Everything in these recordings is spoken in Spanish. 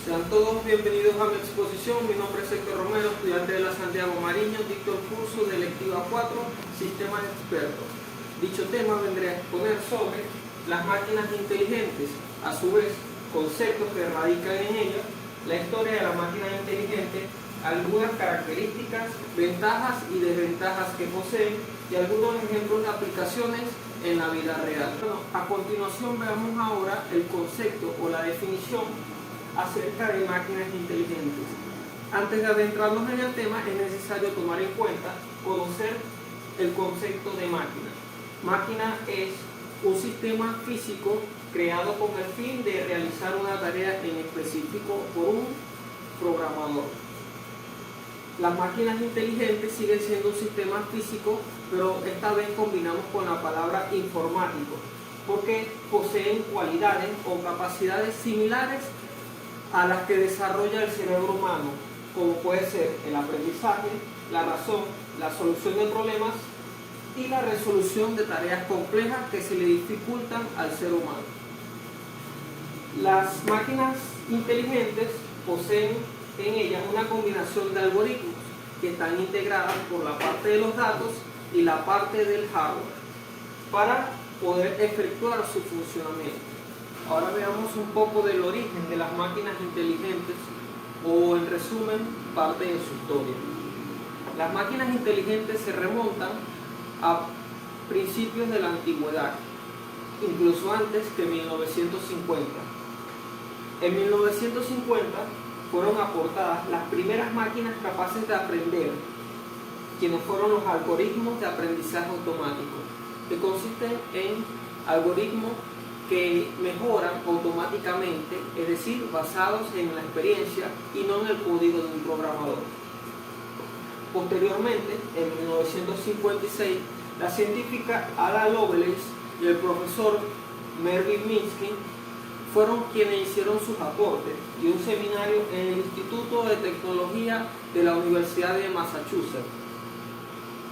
Sean todos bienvenidos a mi exposición. Mi nombre es Héctor Romero, estudiante de la Santiago Mariño, dicto el curso de electiva 4, Sistemas Expertos. Dicho tema vendré a exponer sobre las máquinas inteligentes, a su vez, conceptos que radican en ellas, la historia de la máquina inteligente, algunas características, ventajas y desventajas que poseen y algunos ejemplos de aplicaciones en la vida real. Bueno, a continuación veamos ahora el concepto o la definición acerca de máquinas inteligentes. Antes de adentrarnos en el tema es necesario tomar en cuenta, conocer el concepto de máquina. Máquina es un sistema físico creado con el fin de realizar una tarea en específico por un programador. Las máquinas inteligentes siguen siendo un sistema físico, pero esta vez combinamos con la palabra informático, porque poseen cualidades o capacidades similares a las que desarrolla el cerebro humano, como puede ser el aprendizaje, la razón, la solución de problemas y la resolución de tareas complejas que se le dificultan al ser humano. Las máquinas inteligentes poseen en ellas una combinación de algoritmos que están integradas por la parte de los datos y la parte del hardware para poder efectuar su funcionamiento. Ahora veamos un poco del origen de las máquinas inteligentes o, en resumen, parte de su historia. Las máquinas inteligentes se remontan a principios de la antigüedad, incluso antes que 1950. En 1950 fueron aportadas las primeras máquinas capaces de aprender, quienes fueron los algoritmos de aprendizaje automático, que consisten en algoritmos que mejoran automáticamente, es decir, basados en la experiencia y no en el código de un programador. Posteriormente, en 1956, la científica Ada Lovelace y el profesor Mervyn Minsky fueron quienes hicieron sus aportes y un seminario en el Instituto de Tecnología de la Universidad de Massachusetts,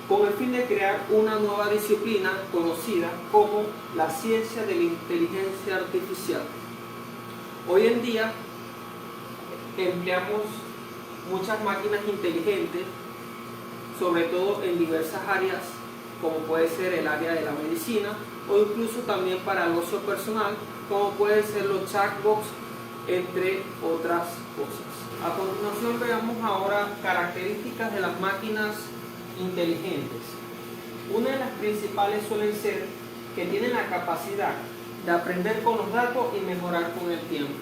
con el fin de crear una nueva disciplina conocida como la ciencia de la inteligencia artificial. Hoy en día empleamos muchas máquinas inteligentes, sobre todo en diversas áreas, como puede ser el área de la medicina o incluso también para el uso personal, como pueden ser los chatbots, entre otras cosas. A continuación veamos ahora características de las máquinas inteligentes. Una de las principales suelen ser que tienen la capacidad de aprender con los datos y mejorar con el tiempo.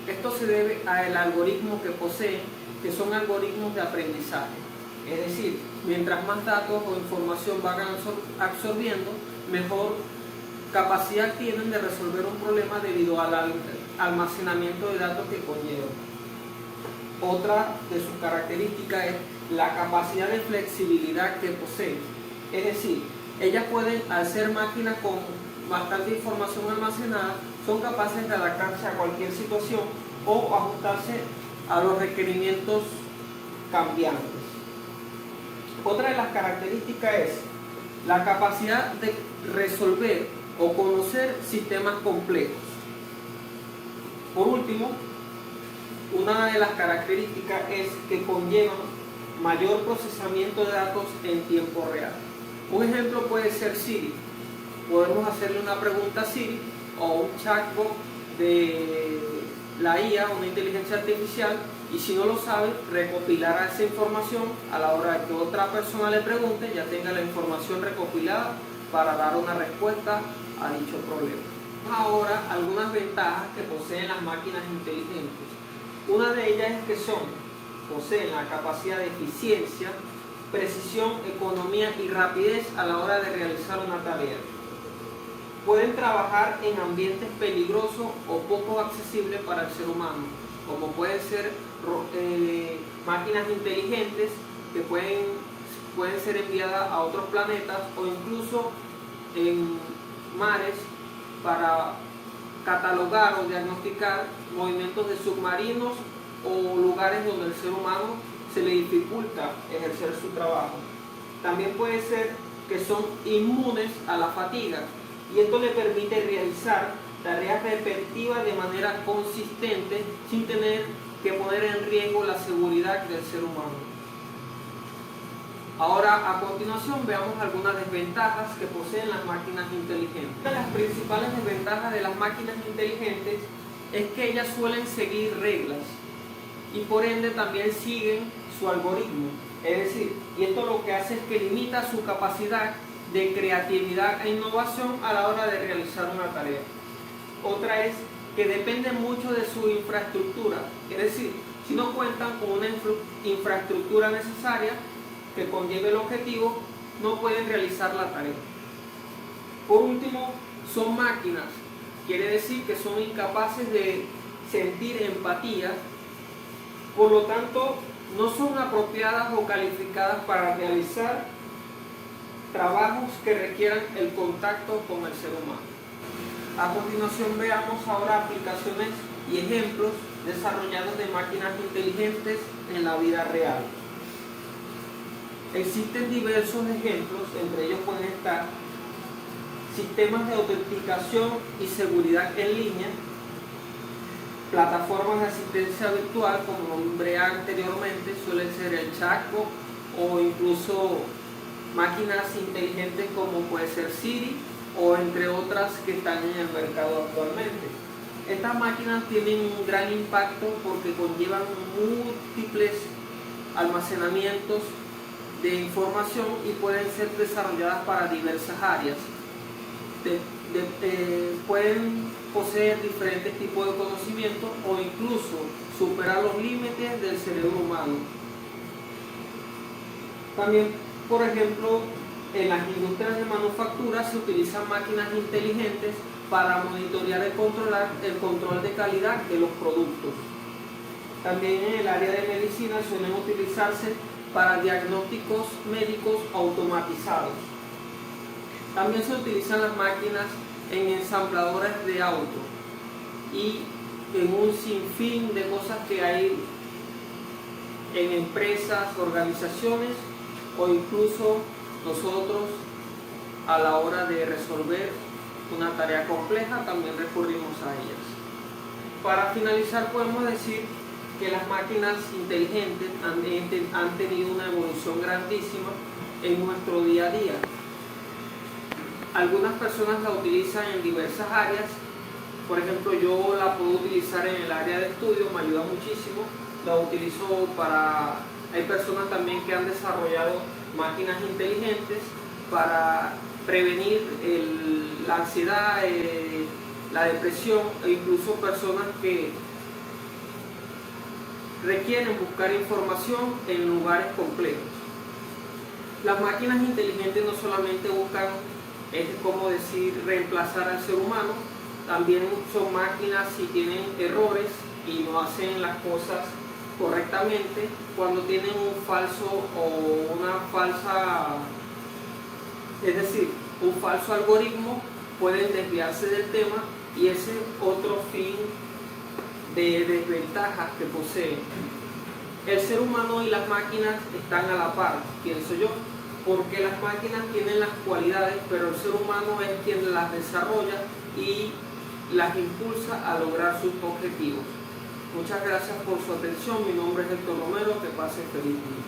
Esto se debe al algoritmo que poseen, que son algoritmos de aprendizaje. Es decir, mientras más datos o información van absorbiendo, mejor capacidad tienen de resolver un problema debido al almacenamiento de datos que conllevan. Otra de sus características es la capacidad de flexibilidad que poseen. Es decir, ellas pueden, al ser máquinas con bastante información almacenada, son capaces de adaptarse a cualquier situación o ajustarse a los requerimientos cambiantes. Otra de las características es la capacidad de resolver o conocer sistemas complejos. Por último, una de las características es que conllevan mayor procesamiento de datos en tiempo real. Un ejemplo puede ser Siri. Podemos hacerle una pregunta a Siri o un chatbot de la IA, una inteligencia artificial, y si no lo sabe, recopilará esa información a la hora de que otra persona le pregunte, ya tenga la información recopilada para dar una respuesta a dicho problema. Ahora, algunas ventajas que poseen las máquinas inteligentes. Una de ellas es que poseen la capacidad de eficiencia, precisión, economía y rapidez a la hora de realizar una tarea. Pueden trabajar en ambientes peligrosos o poco accesibles para el ser humano, como pueden ser máquinas inteligentes que pueden ser enviadas a otros planetas o incluso en mares para catalogar o diagnosticar movimientos de submarinos o lugares donde el ser humano se le dificulta ejercer su trabajo. También puede ser que son inmunes a la fatiga y esto le permite realizar tareas repetitivas de manera consistente sin tener que poner en riesgo la seguridad del ser humano. Ahora, a continuación, veamos algunas desventajas que poseen las máquinas inteligentes. Una de las principales desventajas de las máquinas inteligentes es que ellas suelen seguir reglas y por ende también siguen su algoritmo. Es decir, y esto lo que hace es que limita su capacidad de creatividad e innovación a la hora de realizar una tarea. Otra es que depende mucho de su infraestructura, es decir, si no cuentan con una infraestructura necesaria que conlleve el objetivo, no pueden realizar la tarea. Por último, son máquinas, quiere decir que son incapaces de sentir empatía, por lo tanto, no son apropiadas o calificadas para realizar trabajos que requieran el contacto con el ser humano. A continuación veamos ahora aplicaciones y ejemplos desarrollados de máquinas inteligentes en la vida real. Existen diversos ejemplos, entre ellos pueden estar sistemas de autenticación y seguridad en línea, plataformas de asistencia virtual, como nombré anteriormente, suelen ser el chatbot o incluso máquinas inteligentes como puede ser Siri o entre otras que están en el mercado actualmente. Estas máquinas tienen un gran impacto porque conllevan múltiples almacenamientos de información y pueden ser desarrolladas para diversas áreas. Pueden poseer diferentes tipos de conocimiento o incluso superar los límites del cerebro humano. También, por ejemplo, en las industrias de manufactura se utilizan máquinas inteligentes para monitorear y controlar el control de calidad de los productos. También en el área de medicina suelen utilizarse para diagnósticos médicos automatizados. También se utilizan las máquinas en ensambladores de autos y en un sinfín de cosas que hay en empresas, organizaciones o incluso nosotros a la hora de resolver una tarea compleja también recurrimos a ellas. Para finalizar podemos decir que las máquinas inteligentes han tenido una evolución grandísima en nuestro día a día. Algunas personas la utilizan en diversas áreas, por ejemplo yo la puedo utilizar en el área de estudio, me ayuda muchísimo, la utilizo para... Hay personas también que han desarrollado máquinas inteligentes para prevenir la ansiedad, la depresión e incluso personas que requieren buscar información en lugares complejos. Las máquinas inteligentes no solamente buscan, es como decir, reemplazar al ser humano, también son máquinas si tienen errores y no hacen las cosas correctamente, cuando tienen un falso o una falsa, es decir, un falso algoritmo, pueden desviarse del tema y ese es otro fin de desventajas que poseen. El ser humano y las máquinas están a la par, pienso yo, porque las máquinas tienen las cualidades, pero el ser humano es quien las desarrolla y las impulsa a lograr sus objetivos. Muchas gracias por su atención. Mi nombre es Héctor Romero. Que pase feliz día.